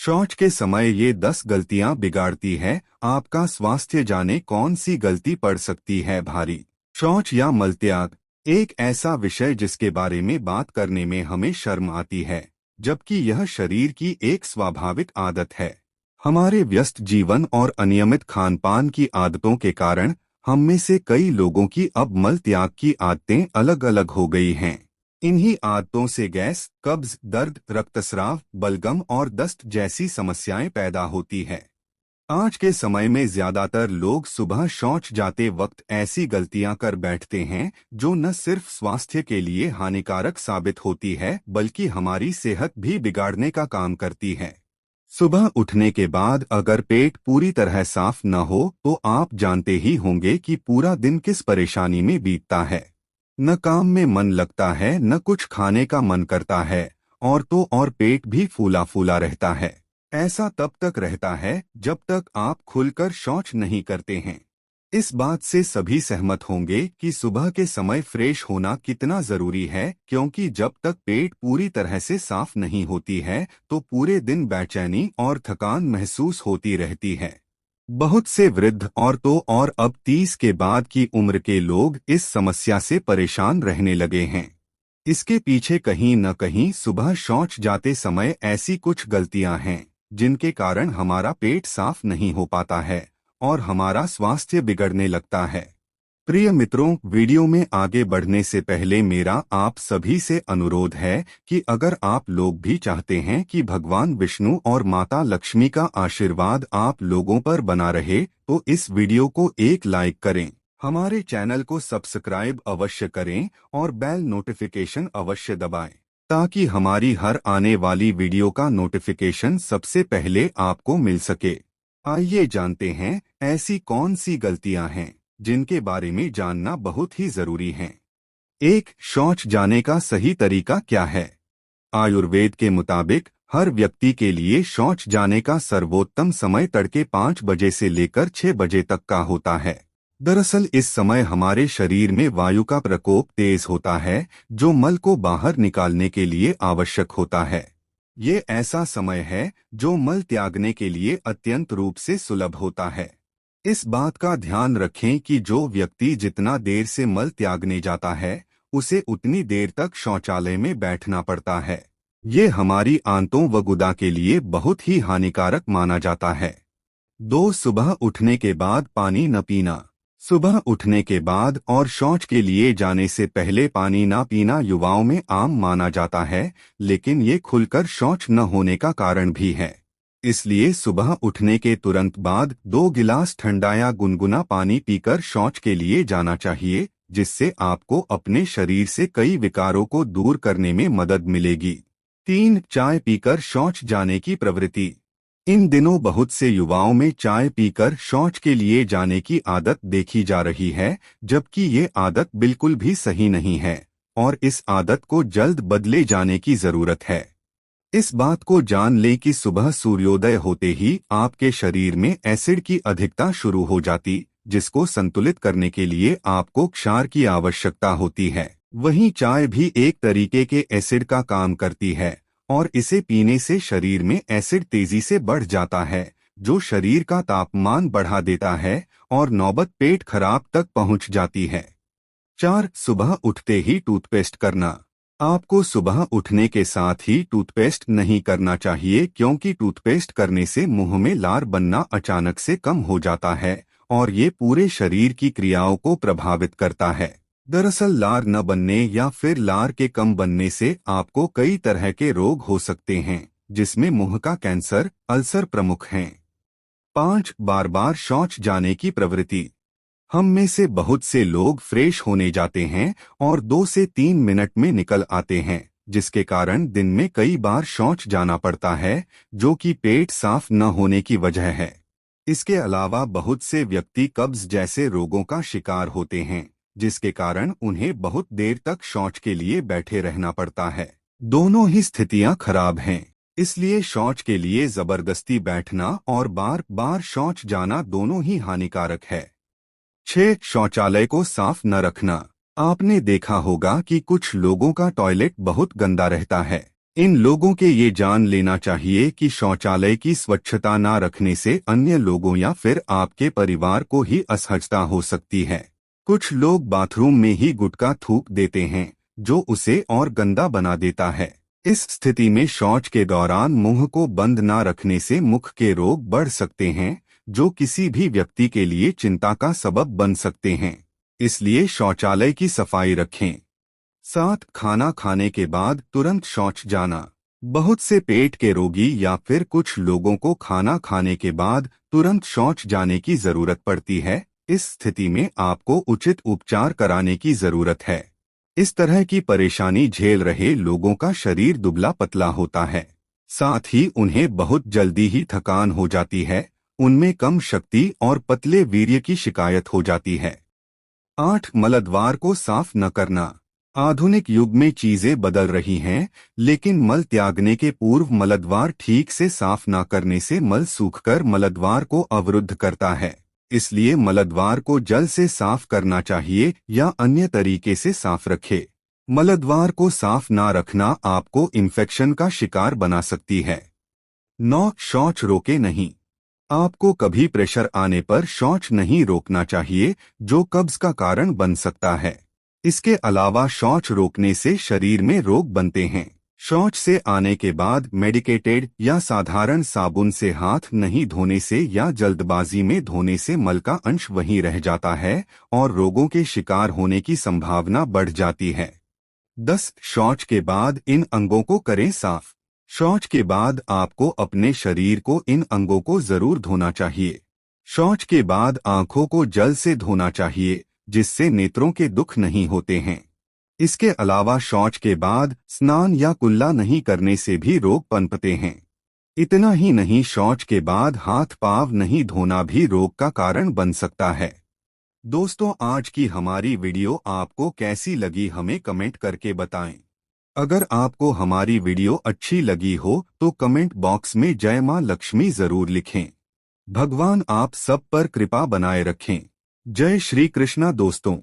शौच के समय ये 10 गलतियां बिगाड़ती है आपका स्वास्थ्य। जाने कौन सी गलती पड़ सकती है भारी। शौच या मलत्याग एक ऐसा विषय जिसके बारे में बात करने में हमें शर्म आती है, जबकि यह शरीर की एक स्वाभाविक आदत है। हमारे व्यस्त जीवन और अनियमित खान-पान की आदतों के कारण हम में से कई लोगों की अब मल त्याग की आदतें अलग-अलग हो गई हैं। इन्हीं आदतों से गैस, कब्ज, दर्द, रक्तस्राव, बलगम और दस्त जैसी समस्याएं पैदा होती है। आज के समय में ज्यादातर लोग सुबह शौच जाते वक्त ऐसी गलतियां कर बैठते हैं जो न सिर्फ स्वास्थ्य के लिए हानिकारक साबित होती है बल्कि हमारी सेहत भी बिगाड़ने का काम करती है। सुबह उठने के बाद अगर पेट पूरी तरह साफ न हो तो आप जानते ही होंगे कि पूरा दिन किस परेशानी में बीतता है। न काम में मन लगता है, न कुछ खाने का मन करता है, और पेट भी फूला फूला रहता है। ऐसा तब तक रहता है जब तक आप खुलकर शौच नहीं करते हैं। इस बात से सभी सहमत होंगे कि सुबह के समय फ्रेश होना कितना जरूरी है, क्योंकि जब तक पेट पूरी तरह से साफ नहीं होती है तो पूरे दिन बेचैनी और थकान महसूस होती रहती है। बहुत से वृद्ध औरतों और अब 30 के बाद की उम्र के लोग इस समस्या से परेशान रहने लगे हैं। इसके पीछे कहीं न कहीं सुबह शौच जाते समय ऐसी कुछ गलतियां हैं जिनके कारण हमारा पेट साफ नहीं हो पाता है और हमारा स्वास्थ्य बिगड़ने लगता है। प्रिय मित्रों, वीडियो में आगे बढ़ने से पहले मेरा आप सभी से अनुरोध है कि अगर आप लोग भी चाहते हैं कि भगवान विष्णु और माता लक्ष्मी का आशीर्वाद आप लोगों पर बना रहे तो इस वीडियो को एक लाइक करें, हमारे चैनल को सब्सक्राइब अवश्य करें और बेल नोटिफिकेशन अवश्य दबाएं ताकि हमारी हर आने वाली वीडियो का नोटिफिकेशन सबसे पहले आपको मिल सके। आइए जानते हैं ऐसी कौन सी गलतियां हैं जिनके बारे में जानना बहुत ही जरूरी है। 1. शौच जाने का सही तरीका क्या है? आयुर्वेद के मुताबिक हर व्यक्ति के लिए शौच जाने का सर्वोत्तम समय तड़के 5 बजे से लेकर 6 बजे तक का होता है। दरअसल इस समय हमारे शरीर में वायु का प्रकोप तेज होता है जो मल को बाहर निकालने के लिए आवश्यक होता है। ये ऐसा समय है जो मल त्यागने के लिए अत्यंत रूप से सुलभ होता है। इस बात का ध्यान रखें कि जो व्यक्ति जितना देर से मल त्यागने जाता है उसे उतनी देर तक शौचालय में बैठना पड़ता है। ये हमारी आंतों व गुदा के लिए बहुत ही हानिकारक माना जाता है। 2. सुबह उठने के बाद पानी न पीना। सुबह उठने के बाद और शौच के लिए जाने से पहले पानी न पीना युवाओं में आम माना जाता है, लेकिन ये खुलकर शौच न होने का कारण भी है। इसलिए सुबह उठने के तुरंत बाद 2 गिलास ठंडा या गुनगुना पानी पीकर शौच के लिए जाना चाहिए, जिससे आपको अपने शरीर से कई विकारों को दूर करने में मदद मिलेगी। 3. चाय पीकर शौच जाने की प्रवृत्ति। इन दिनों बहुत से युवाओं में चाय पीकर शौच के लिए जाने की आदत देखी जा रही है, जबकि ये आदत बिल्कुल भी सही नहीं है और इस आदत को जल्द बदले जाने की जरूरत है। इस बात को जान लें कि सुबह सूर्योदय होते ही आपके शरीर में एसिड की अधिकता शुरू हो जाती, जिसको संतुलित करने के लिए आपको क्षार की आवश्यकता होती है। वहीं चाय भी एक तरीके के एसिड का काम करती है और इसे पीने से शरीर में एसिड तेजी से बढ़ जाता है, जो शरीर का तापमान बढ़ा देता है और नौबत पेट खराब तक पहुंच जाती है। 4. सुबह उठते ही टूथपेस्ट करना। आपको सुबह उठने के साथ ही टूथपेस्ट नहीं करना चाहिए, क्योंकि टूथपेस्ट करने से मुंह में लार बनना अचानक से कम हो जाता है और ये पूरे शरीर की क्रियाओं को प्रभावित करता है। दरअसल लार न बनने या फिर लार के कम बनने से आपको कई तरह के रोग हो सकते हैं, जिसमें मुंह का कैंसर, अल्सर प्रमुख हैं। 5. बार बार शौच जाने की प्रवृत्ति। हम में से बहुत से लोग फ्रेश होने जाते हैं और 2 से 3 मिनट में निकल आते हैं, जिसके कारण दिन में कई बार शौच जाना पड़ता है, जो कि पेट साफ न होने की वजह है। इसके अलावा बहुत से व्यक्ति कब्ज जैसे रोगों का शिकार होते हैं, जिसके कारण उन्हें बहुत देर तक शौच के लिए बैठे रहना पड़ता है। दोनों ही स्थितियां खराब हैं, इसलिए शौच के लिए जबरदस्ती बैठना और बार बार शौच जाना दोनों ही हानिकारक है। 6. शौचालय को साफ न रखना। आपने देखा होगा कि कुछ लोगों का टॉयलेट बहुत गंदा रहता है। इन लोगों के ये जान लेना चाहिए कि शौचालय की स्वच्छता ना रखने से अन्य लोगों या फिर आपके परिवार को ही असहजता हो सकती है। कुछ लोग बाथरूम में ही गुटखा थूक देते हैं, जो उसे और गंदा बना देता है। इस स्थिति में शौच के दौरान मुंह को बंद ना रखने से मुख के रोग बढ़ सकते हैं, जो किसी भी व्यक्ति के लिए चिंता का सबब बन सकते हैं। इसलिए शौचालय की सफाई रखें। 7. खाना खाने के बाद तुरंत शौच जाना। बहुत से पेट के रोगी या फिर कुछ लोगों को खाना खाने के बाद तुरंत शौच जाने की जरूरत पड़ती है। इस स्थिति में आपको उचित उपचार कराने की जरूरत है। इस तरह की परेशानी झेल रहे लोगों का शरीर दुबला पतला होता है, साथ ही उन्हें बहुत जल्दी ही थकान हो जाती है, उनमें कम शक्ति और पतले वीर्य की शिकायत हो जाती है। 8. मलद्वार को साफ न करना। आधुनिक युग में चीजें बदल रही हैं, लेकिन मल त्यागने के पूर्व मलद्वार ठीक से साफ न करने से मल सूखकर मलद्वार को अवरुद्ध करता है। इसलिए मलद्वार को जल से साफ करना चाहिए या अन्य तरीके से साफ रखे। मलद्वार को साफ ना रखना आपको इन्फेक्शन का शिकार बना सकती है। 9. शौच रोके नहीं। आपको कभी प्रेशर आने पर शौच नहीं रोकना चाहिए, जो कब्ज का कारण बन सकता है। इसके अलावा शौच रोकने से शरीर में रोग बनते हैं। शौच से आने के बाद मेडिकेटेड या साधारण साबुन से हाथ नहीं धोने से या जल्दबाजी में धोने से मल का अंश वहीं रह जाता है और रोगों के शिकार होने की संभावना बढ़ जाती है। 10. शौच के बाद इन अंगों को करें साफ। शौच के बाद आपको अपने शरीर को इन अंगों को जरूर धोना चाहिए। शौच के बाद आंखों को जल से धोना चाहिए, जिससे नेत्रों के दुख नहीं होते हैं। इसके अलावा शौच के बाद स्नान या कुल्ला नहीं करने से भी रोग पनपते हैं। इतना ही नहीं, शौच के बाद हाथ पांव नहीं धोना भी रोग का कारण बन सकता है। दोस्तों, आज की हमारी वीडियो आपको कैसी लगी हमें कमेंट करके बताएं। अगर आपको हमारी वीडियो अच्छी लगी हो तो कमेंट बॉक्स में जय मां लक्ष्मी जरूर लिखें। भगवान आप सब पर कृपा बनाए रखें। जय श्री कृष्णा दोस्तों।